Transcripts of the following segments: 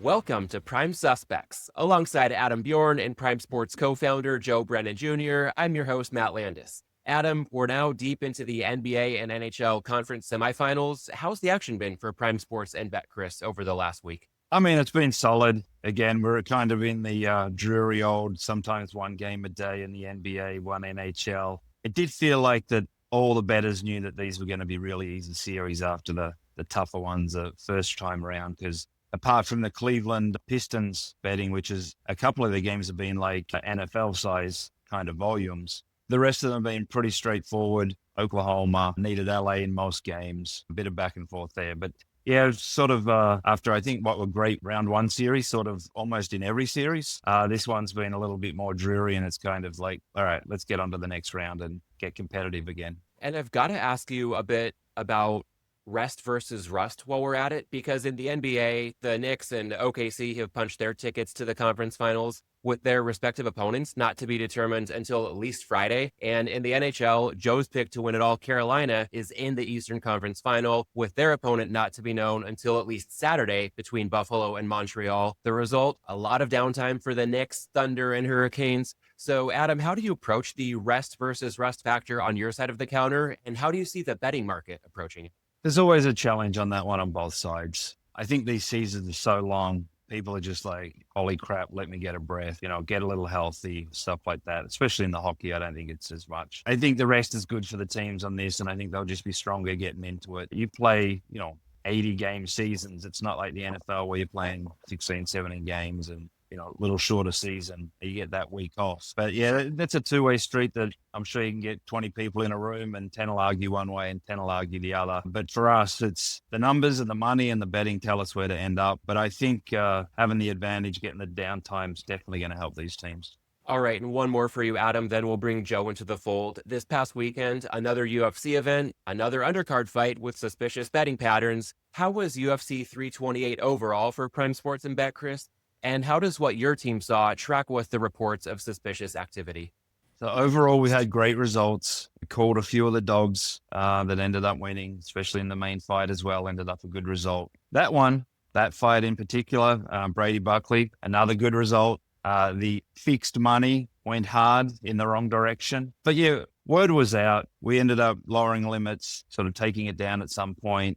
Welcome to Prime Suspects. Alongside Adam Bjorn and Prime Sports co-founder Joe Brennan Jr., I'm your host, Matt Landis. Adam, we're now deep into the NBA and NHL conference semifinals. How's the action been for Prime Sports and BetCris over the last week? I mean, it's been solid. Again, we're kind of in the dreary old, sometimes one game a day in the NBA, one NHL. It did feel like that all the bettors knew that these were going to be really easy series after the tougher ones the first time around, because apart from the Cleveland Pistons betting, which is a couple of the games have been like NFL size kind of volumes, the rest of them have been pretty straightforward. Oklahoma needed LA in most games, a bit of back and forth there. But yeah, sort of after I think what were great round one series, sort of almost in every series, this one's been a little bit more dreary, and it's kind of like, all right, let's get on to the next round and get competitive again. And I've got to ask you a bit about rest versus rust while we're at it, because in the NBA, the Knicks and OKC have punched their tickets to the conference finals with their respective opponents, not to be determined until at least Friday. And in the NHL, Joe's pick to win it all, Carolina, is in the Eastern Conference Final with their opponent not to be known until at least Saturday between Buffalo and Montreal. The result, a lot of downtime for the Knicks, Thunder, and Hurricanes. So, Adam, how do you approach the rest versus rust factor on your side of the counter? And how do you see the betting market approaching it? There's always a challenge on that one on both sides. I think these seasons are so long. People are just like, holy crap, let me get a breath, get a little healthy, stuff like that. Especially in the hockey, I don't think it's as much. I think the rest is good for the teams on this, and I think they'll just be stronger getting into it. You play, 80 game seasons. It's not like the NFL where you're playing 16, 17 games and, a little shorter season. You get that week off. But yeah, that's a two-way street that I'm sure you can get 20 people in a room and 10 will argue one way and 10 will argue the other. But for us, it's the numbers and the money and the betting tell us where to end up. But I think having the advantage, getting the downtime is definitely going to help these teams. All right, and one more for you, Adam, then we'll bring Joe into the fold. This past weekend, another UFC event, another undercard fight with suspicious betting patterns. How was UFC 328 overall for Prime Sports and BetCris? And how does what your team saw track with the reports of suspicious activity? So overall, we had great results. We called a few of the dogs that ended up winning, especially in the main fight as well, ended up a good result. That fight in particular, Brady Buckley, another good result. The fixed money went hard in the wrong direction. But yeah, word was out. We ended up lowering limits, sort of taking it down at some point.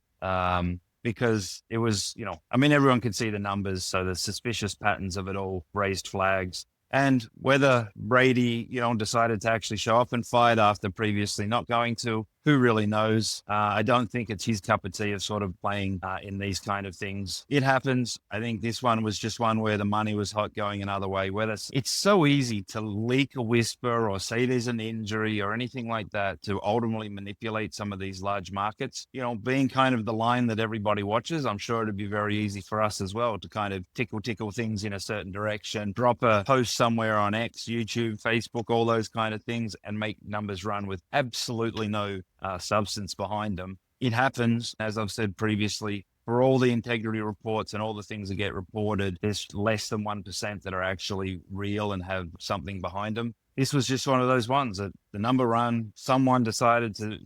Because it was, everyone could see the numbers. So the suspicious patterns of it all raised flags. And whether Brady, decided to actually show up and fight after previously not going to, who really knows? I don't think it's his cup of tea of sort of playing in these kind of things. It happens. I think this one was just one where the money was hot going another way. Whether it's so easy to leak a whisper or say there's an injury or anything like that to ultimately manipulate some of these large markets. Being kind of the line that everybody watches, I'm sure it'd be very easy for us as well to kind of tickle things in a certain direction, drop a post somewhere on X, YouTube, Facebook, all those kind of things, and make numbers run with absolutely no substance behind them. It happens, as I've said previously, for all the integrity reports and all the things that get reported, there's less than 1% that are actually real and have something behind them. This was just one of those ones that the number run, someone decided to,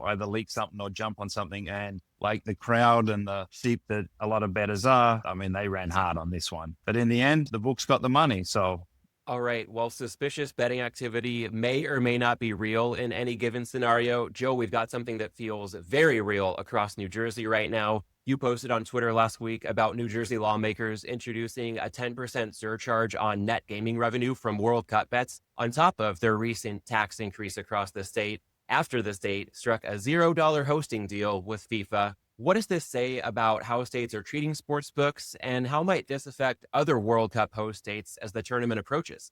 either leak something or jump on something. And like the crowd and the sheep that a lot of bettors are, they ran hard on this one. But in the end, the books got the money. So all right, well, suspicious betting activity may or may not be real in any given scenario. Joe, we've got something that feels very real across New Jersey right now. You posted on Twitter last week about New Jersey lawmakers introducing a 10% surcharge on net gaming revenue from World Cup bets on top of their recent tax increase across the state after the state struck a $0 hosting deal with FIFA. What does this say about how states are treating sports books, and how might this affect other World Cup host states as the tournament approaches?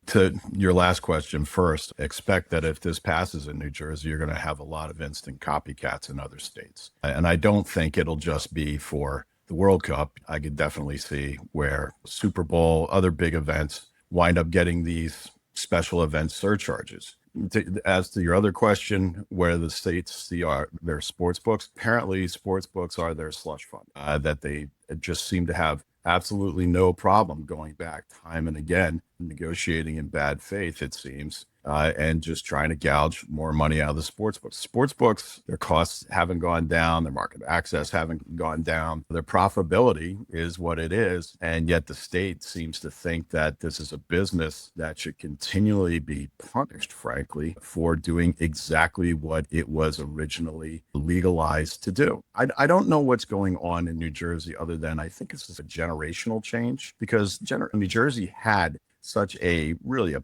To your last question first, expect that if this passes in New Jersey, you're going to have a lot of instant copycats in other states. And I don't think it'll just be for the World Cup. I could definitely see where Super Bowl, other big events wind up getting these special event surcharges. As to your other question, where the states see their sports books, apparently sports books are their slush fund, that they just seem to have absolutely no problem going back time and again, negotiating in bad faith, it seems, and just trying to gouge more money out of the sports books. Sports books, their costs haven't gone down, their market access haven't gone down, their profitability is what it is, and yet the state seems to think that this is a business that should continually be punished, frankly, for doing exactly what it was originally legalized to do. I don't know what's going on in New Jersey other than I think it's just a generational change, because New Jersey had such a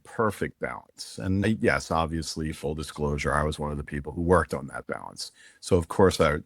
perfect balance. And yes, obviously, full disclosure, I was one of the people who worked on that balance. So of course I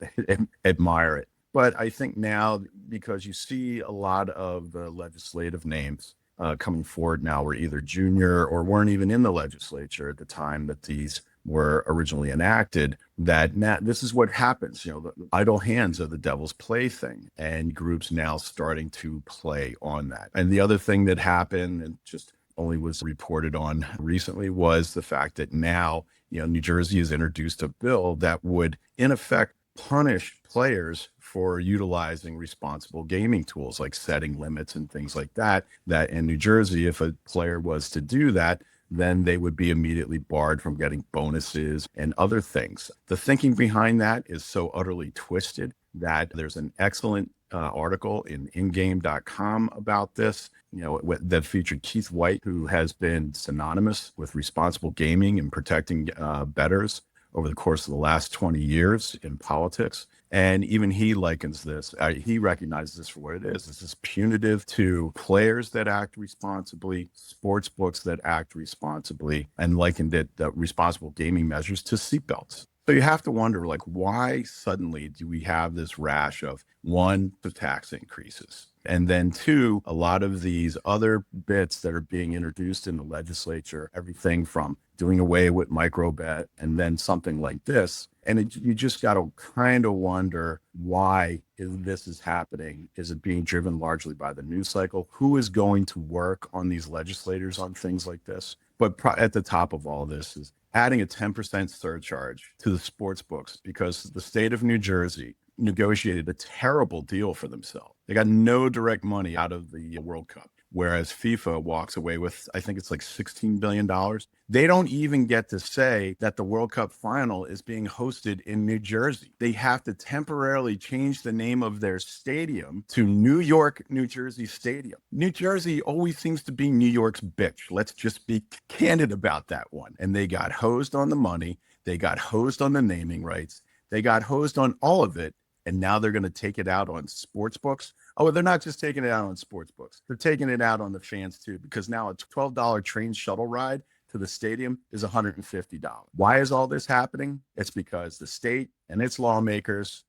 admire it. But I think now, because you see a lot of the legislative names coming forward now were either junior or weren't even in the legislature at the time that these were originally enacted, that now this is what happens. The idle hands are the devil's plaything, and groups now starting to play on that. And the other thing that happened, and just only was reported on recently, was the fact that now, New Jersey has introduced a bill that would, in effect, punish players for utilizing responsible gaming tools like setting limits and things like that. That in New Jersey, if a player was to do that, then they would be immediately barred from getting bonuses and other things. The thinking behind that is so utterly twisted that there's an excellent article in ingame.com about this, that featured Keith White, who has been synonymous with responsible gaming and protecting bettors over the course of the last 20 years in politics. And even he likens this, he recognizes this for what it is. This is punitive to players that act responsibly, sports books that act responsibly, and likened it, the responsible gaming measures, to seatbelts. So you have to wonder, why suddenly do we have this rash of, one, the tax increases, and then two, a lot of these other bits that are being introduced in the legislature, everything from doing away with microbet and then something like this. And you just got to kind of wonder why this is happening. Is it being driven largely by the news cycle? Who is going to work on these legislators on things like this? But at the top of all this is adding a 10% surcharge to the sports books, because the state of New Jersey negotiated a terrible deal for themselves. They got no direct money out of the World Cup, whereas FIFA walks away with, I think it's like $16 billion. They don't even get to say that the World Cup final is being hosted in New Jersey. They have to temporarily change the name of their stadium to New York, New Jersey Stadium. New Jersey always seems to be New York's bitch. Let's just be candid about that one. And they got hosed on the money. They got hosed on the naming rights. They got hosed on all of it. And now they're going to take it out on sports books. Oh, they're not just taking it out on sports books. They're taking it out on the fans too, because now a $12 train shuttle ride to the stadium is $150. Why is all this happening? It's because the state and its lawmakers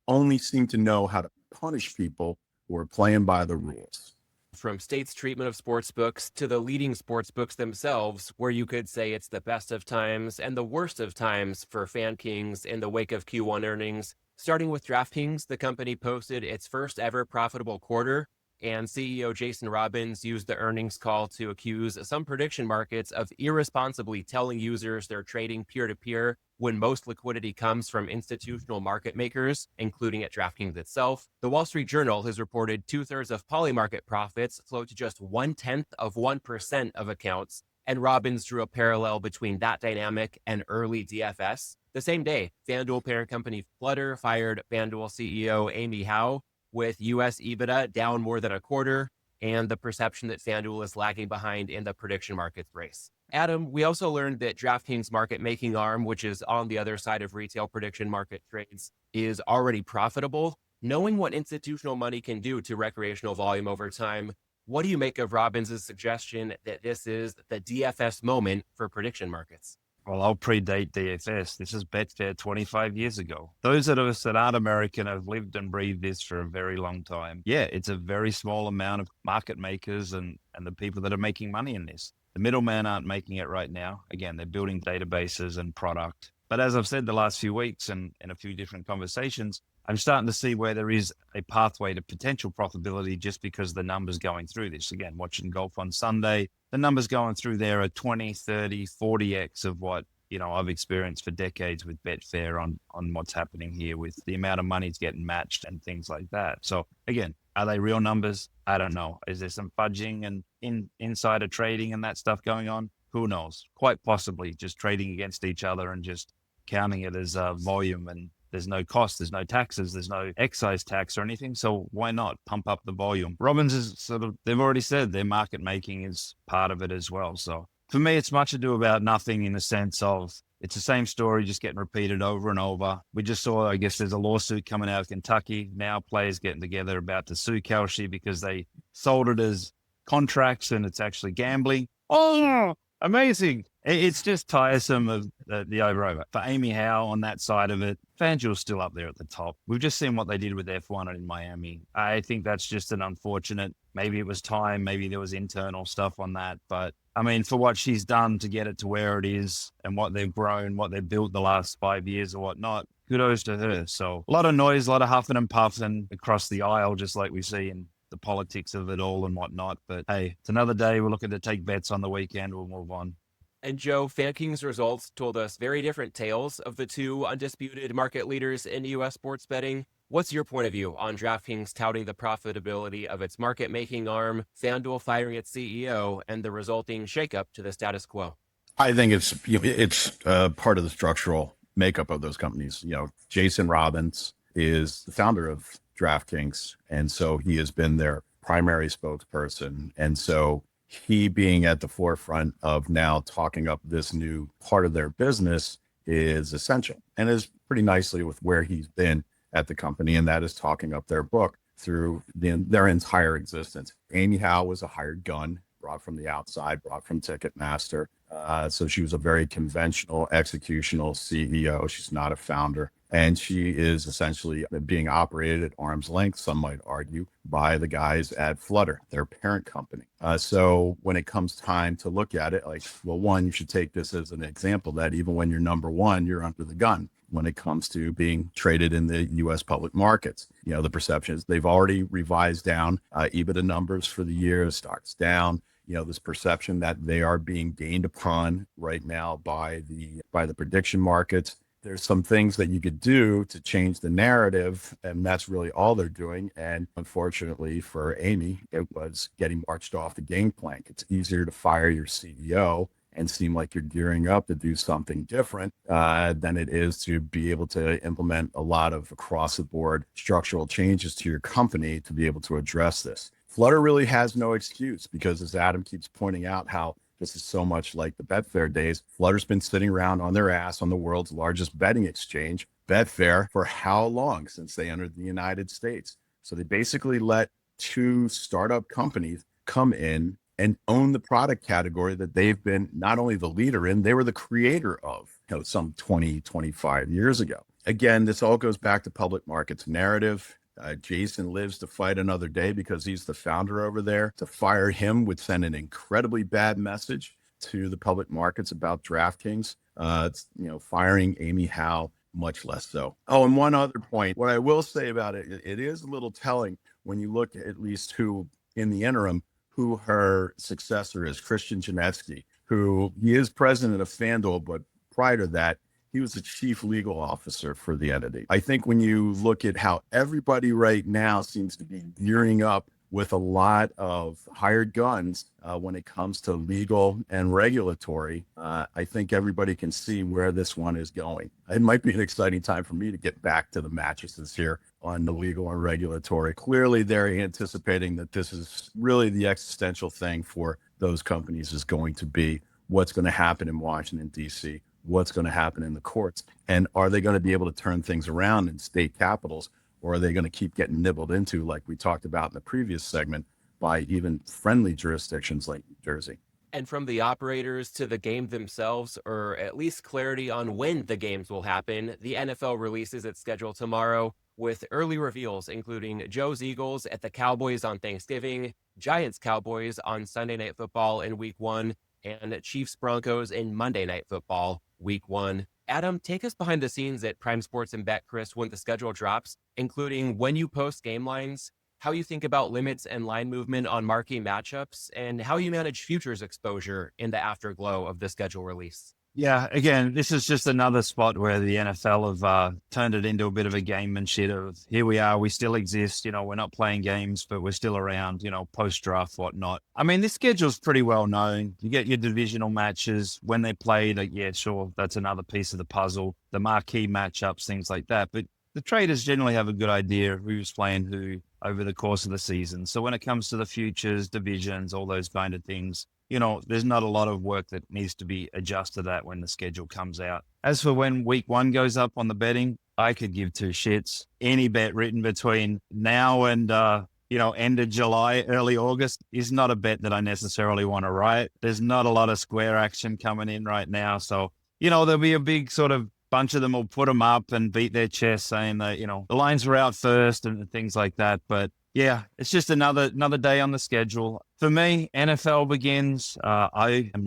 only seem to know how to punish people who are playing by the rules. From states' treatment of sports books to the leading sports books themselves, where you could say it's the best of times and the worst of times for FanKings in the wake of Q1 earnings. Starting with DraftKings, the company posted its first ever profitable quarter, and CEO Jason Robbins used the earnings call to accuse some prediction markets of irresponsibly telling users they're trading peer-to-peer when most liquidity comes from institutional market makers, including at DraftKings itself. The Wall Street Journal has reported 2/3 of polymarket profits flow to just 0.1% of accounts, and Robbins drew a parallel between that dynamic and early DFS. The same day, FanDuel parent company Flutter fired FanDuel CEO Amy Howe, with US EBITDA down more than a quarter, and the perception that FanDuel is lagging behind in the prediction markets race. Adam, we also learned that DraftKings market making arm, which is on the other side of retail prediction market trades, is already profitable. Knowing what institutional money can do to recreational volume over time, what do you make of Robbins' suggestion that this is the DFS moment for prediction markets? Well, I'll predate DFS. This is Betfair 25 years ago. Those of us that aren't American have lived and breathed this for a very long time. Yeah, it's a very small amount of market makers and the people that are making money in this. The middlemen aren't making it right now. Again, they're building databases and product. But as I've said the last few weeks and in a few different conversations, I'm starting to see where there is a pathway to potential profitability just because the numbers going through this. Again, watching golf on Sunday, the numbers going through there are 20, 30, 40x of what, I've experienced for decades with Betfair on what's happening here with the amount of money it's getting matched and things like that. So again, are they real numbers? I don't know. Is there some fudging and insider trading and that stuff going on? Who knows? Quite possibly just trading against each other and just counting it as volume, and there's no cost, there's no taxes, there's no excise tax or anything. So why not pump up the volume? Robbins is they've already said their market making is part of it as well. So for me, it's much ado about nothing in the sense of it's the same story just getting repeated over and over. We just saw, I guess there's a lawsuit coming out of Kentucky. Now players getting together about to sue Kelce because they sold it as contracts and it's actually gambling. Oh, amazing. It's just tiresome of the over. For Amy Howe on that side of it, FanDuel's still up there at the top. We've just seen what they did with F1 in Miami. I think that's just an unfortunate, maybe it was time, maybe there was internal stuff on that. But I mean, for what she's done to get it to where it is and what they've grown, what they've built the last 5 years or whatnot, kudos to her. So a lot of noise, a lot of huffing and puffing across the aisle, just like we see in the politics of it all and whatnot. But hey, it's another day. We're looking to take bets on the weekend. We'll move on. And Joe, FanKings results told us very different tales of the two undisputed market leaders in U.S. sports betting. What's your point of view on DraftKings touting the profitability of its market-making arm, FanDuel firing its CEO, and the resulting shakeup to the status quo? I think it's part of the structural makeup of those companies. Jason Robbins is the founder of DraftKings, and so he has been their primary spokesperson. And so he being at the forefront of now talking up this new part of their business is essential and is pretty nicely with where he's been at the company, and that is talking up their book through their entire existence. Amy Howe was a hired gun, brought from the outside, brought from Ticketmaster. So she was a very conventional executional CEO. She's not a founder. And she is essentially being operated at arm's length, some might argue, by the guys at Flutter, their parent company. So when it comes time to look at it, one, you should take this as an example that even when you're number one, you're under the gun when it comes to being traded in the U.S. public markets. The perception is they've already revised down EBITDA numbers for the year, stocks down. This perception that they are being gained upon right now by the prediction markets. There's some things that you could do to change the narrative, and that's really all they're doing. And unfortunately for Amy, it was getting marched off the gangplank. It's easier to fire your CEO and seem like you're gearing up to do something different than it is to be able to implement a lot of across-the-board structural changes to your company to be able to address this. Flutter really has no excuse because, as Adam keeps pointing out, how this is so much like the Betfair days. Flutter's been sitting around on their ass on the world's largest betting exchange, Betfair, for how long since they entered the United States? So they basically let two startup companies come in and own the product category that they've been not only the leader in, they were the creator of some 20, 25 years ago. Again, this all goes back to public markets narrative. Jason lives to fight another day because he's the founder over there. To fire him would send an incredibly bad message to the public markets about DraftKings. Firing Amy Howe, much less so. Oh, and one other point, what I will say about it, it is a little telling when you look at least who, in the interim, who her successor is, Christian Janetsky, who he is president of FanDuel, but prior to that, he was the chief legal officer for the entity. I think when you look at how everybody right now seems to be gearing up with a lot of hired guns when it comes to legal and regulatory, I think everybody can see where this one is going. It might be an exciting time for me to get back to the mattresses here on the legal and regulatory. Clearly, they're anticipating that this is really the existential thing for those companies is going to be what's going to happen in Washington, D.C., what's going to happen in the courts, and are they going to be able to turn things around in state capitals, or are they going to keep getting nibbled into, like we talked about in the previous segment, by even friendly jurisdictions like New Jersey? And from the operators to the game themselves, or at least clarity on when the games will happen, the NFL releases its schedule tomorrow with early reveals, including Joe's Eagles at the Cowboys on Thanksgiving, Giants Cowboys on Sunday Night Football in Week 1, and Chiefs Broncos in Monday Night Football Week 1. Adam, take us behind the scenes at Prime Sports and BetCris when the schedule drops, including when you post game lines, how you think about limits and line movement on marquee matchups, and how you manage futures exposure in the afterglow of the schedule release. Yeah, again, this is just another spot where the NFL have turned it into a bit of a gamemanship of here we are, we still exist, we're not playing games, but we're still around, post-draft, whatnot. I mean, this schedule's pretty well known. You get your divisional matches when they play, yeah, sure, that's another piece of the puzzle, the marquee matchups, things like that. But the traders generally have a good idea of who's playing who over the course of the season. So when it comes to the futures, divisions, all those kind of things, there's not a lot of work that needs to be adjusted to that when the schedule comes out. As for when week one goes up on the betting, I could give two shits. Any bet written between now and, end of July, early August is not a bet that I necessarily want to write. There's not a lot of square action coming in right now. So, there'll be a big sort of bunch of them will put them up and beat their chest saying that, the lines were out first and things like that. But yeah, it's just another day on the schedule. For me, NFL begins. I am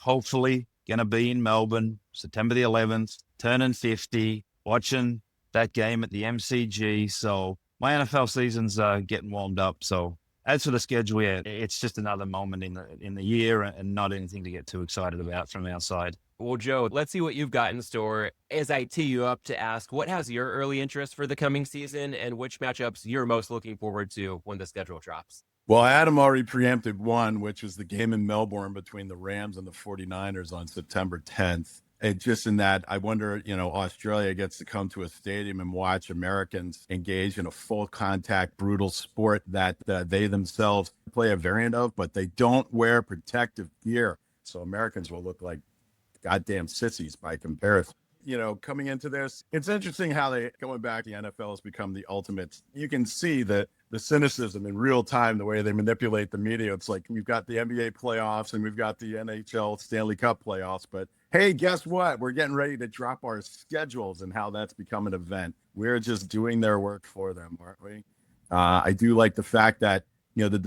hopefully, going to be in Melbourne, September the 11th, turning 50, watching that game at the MCG. So my NFL season's getting warmed up. So as for the schedule, yeah, it's just another moment in the year and not anything to get too excited about from our side. Well, Joe, let's see what you've got in store as I tee you up to ask what has your early interest for the coming season and which matchups you're most looking forward to when the schedule drops. Well, Adam already preempted one, which was the game in Melbourne between the Rams and the 49ers on September 10th. And just in that, I wonder, Australia gets to come to a stadium and watch Americans engage in a full contact, brutal sport that they themselves play a variant of, but they don't wear protective gear. So Americans will look like goddamn sissies by comparison. Coming into this, it's interesting how going back, the NFL has become the ultimate. You can see the cynicism in real time, the way they manipulate the media. It's like we've got the NBA playoffs and we've got the NHL Stanley Cup playoffs, but hey, guess what? We're getting ready to drop our schedules and how that's become an event. We're just doing their work for them, aren't we? I do like the fact that the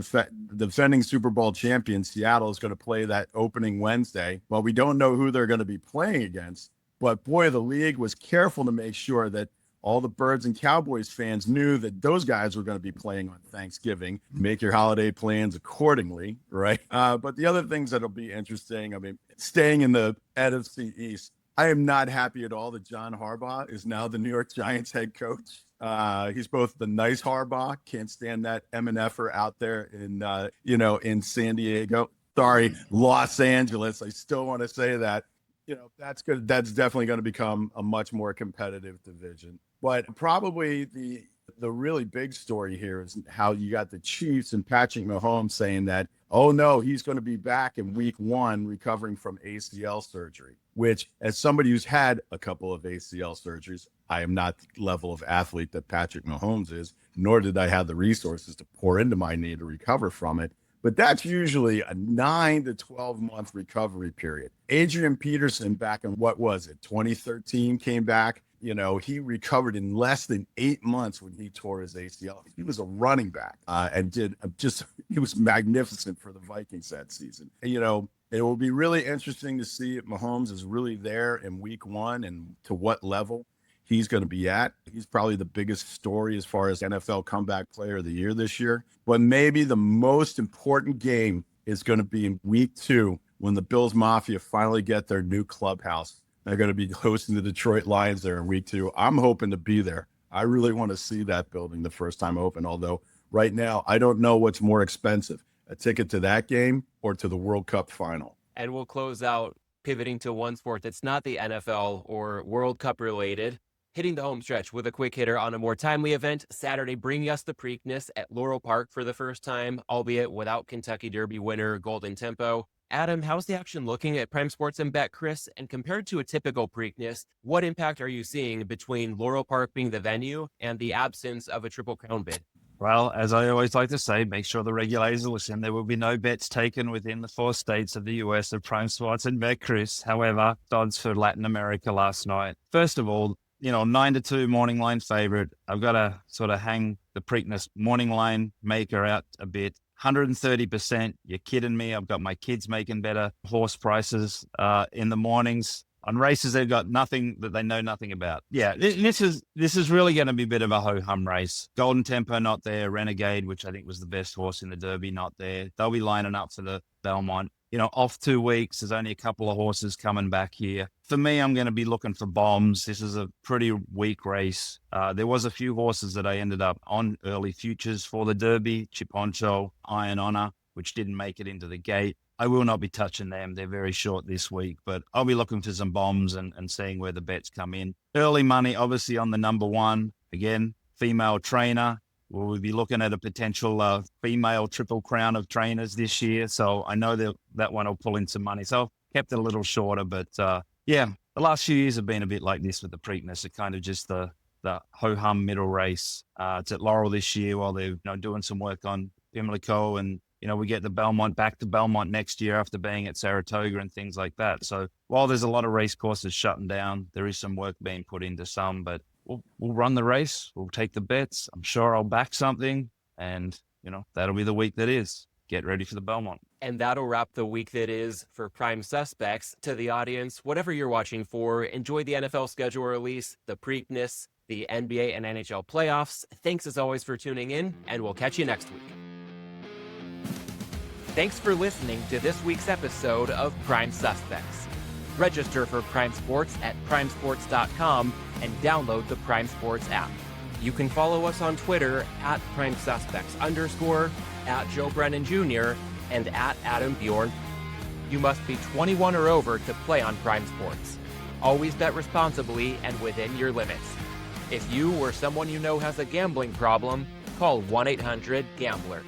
defending Super Bowl champion, Seattle, is going to play that opening Wednesday. Well, we don't know who they're going to be playing against, but boy, the league was careful to make sure that all the Birds and Cowboys fans knew that those guys were going to be playing on Thanksgiving. Make your holiday plans accordingly, right? But the other things that'll be interesting, I mean, staying in the NFC East, I am not happy at all that John Harbaugh is now the New York Giants head coach. He's both the nice Harbaugh, can't stand that MNFer out there in San Diego. Sorry, Los Angeles. I still want to say that. That's good. That's definitely going to become a much more competitive division. But probably the really big story here is how you got the Chiefs and Patrick Mahomes saying that, oh no, he's going to be back in week one recovering from ACL surgery, which as somebody who's had a couple of ACL surgeries, I am not the level of athlete that Patrick Mahomes is, nor did I have the resources to pour into my knee to recover from it. But that's usually a 9 to 12 month recovery period. Adrian Peterson back in 2013 came back. He recovered in less than 8 months when he tore his ACL. He was a running back and he was magnificent for the Vikings that season. And, it will be really interesting to see if Mahomes is really there in week one and to what level he's going to be at. He's probably the biggest story as far as NFL comeback player of the year this year. But maybe the most important game is going to be in week 2 when the Bills Mafia finally get their new clubhouse. They're going to be hosting the Detroit Lions there in week 2. I'm hoping to be there. I really want to see that building the first time open, although right now I don't know what's more expensive, a ticket to that game or to the World Cup final. And we'll close out pivoting to one sport that's not the NFL or World Cup related. Hitting the home stretch with a quick hitter on a more timely event, Saturday bringing us the Preakness at Laurel Park for the first time, albeit without Kentucky Derby winner Golden Tempo. Adam, how's the action looking at Prime Sports and BetCris? And compared to a typical Preakness, what impact are you seeing between Laurel Park being the venue and the absence of a Triple Crown bid? Well, as I always like to say, make sure the regulators listen. There will be no bets taken within the 4 states of the US of Prime Sports and BetCris. However, odds for Latin America last night. First of all, 9-2 morning line favorite. I've got to sort of hang the Preakness morning line maker out a bit. 130%. You're kidding me. I've got my kids making better horse prices in the mornings on races they've got nothing that they know nothing about. Yeah, this is really going to be a bit of a ho-hum race. Golden Tempo not there. Renegade, which I think was the best horse in the Derby, not there. They'll be lining up for the Belmont. off 2 weeks. There's only a couple of horses coming back here. For me, I'm going to be looking for bombs. This is a pretty weak race. There was a few horses that I ended up on early futures for the Derby, Chiponcho, Iron Honor, which didn't make it into the gate. I will not be touching them. They're very short this week, but I'll be looking for some bombs and seeing where the bets come in. Early money, obviously, on the number one. Again, female trainer. We'll be looking at a potential female triple crown of trainers this year. So I know that one will pull in some money. So I've kept it a little shorter, but the last few years have been a bit like this with the Preakness. It's kind of just the ho-hum middle race. It's at Laurel this year while they're doing some work on Pimlico, and we get the Belmont back to Belmont next year after being at Saratoga and things like that. So while there's a lot of race courses shutting down, there is some work being put into some, but we'll run the race. We'll take the bets. I'm sure I'll back something, and that'll be the week that is. Get ready for the Belmont. And that'll wrap the week that is for Prime Suspects. To the audience, whatever you're watching for, enjoy the NFL schedule release, the Preakness, the NBA and NHL playoffs. Thanks as always for tuning in, and we'll catch you next week. Thanks for listening to this week's episode of Prime Suspects. Register for Prime Sports at primesports.com and download the Prime Sports app. You can follow us on Twitter at PrimeSuspects_, at Joe Brennan Jr., and at Adam Bjorn. You must be 21 or over to play on Prime Sports. Always bet responsibly and within your limits. If you or someone you know has a gambling problem, call 1-800-GAMBLER.